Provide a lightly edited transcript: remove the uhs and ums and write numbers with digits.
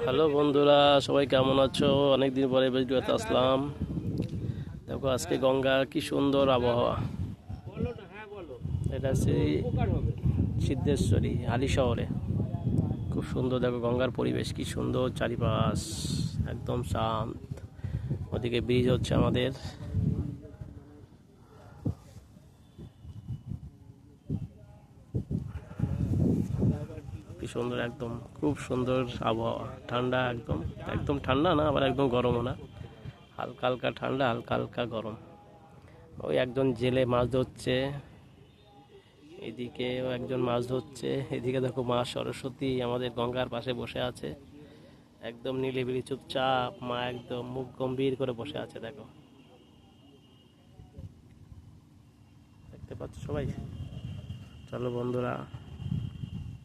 Hello বন্ধুরা, সবাই কেমন আছো? অনেকদিন পরে ভিডিওতে আসলাম। দেখো আজকে গঙ্গা কি সুন্দর আবহাওয়া। এটা সেই সিদ্ধেশ্বরী হালি শহরে। খুব সুন্দর দেখো গঙ্গার পরিবেশ কি সুন্দর, চারিপাশ একদম শান্ত। ওদিকে ব্রিজ হচ্ছে আমাদের। কি সুন্দর, একদম খুব সুন্দর আবহাওয়া। ঠান্ডা, একদম একদম ঠান্ডা না, আবার একদম গরমও না, হালকা হালকা ঠান্ডা, হালকা হালকা গরম। ওই একজন জেলে মাছ ধরছে, এদিকেও একজন মাছ ধরছে। এদিকে দেখো মা সরস্বতী আমাদের গঙ্গার পাশে বসে আছে, একদম নিলিবিলি চুপচাপ। মা একদম মুখ গম্ভীর করে বসে আছে, দেখো দেখতে পাচ্ছ সবাই। চলো বন্ধুরা,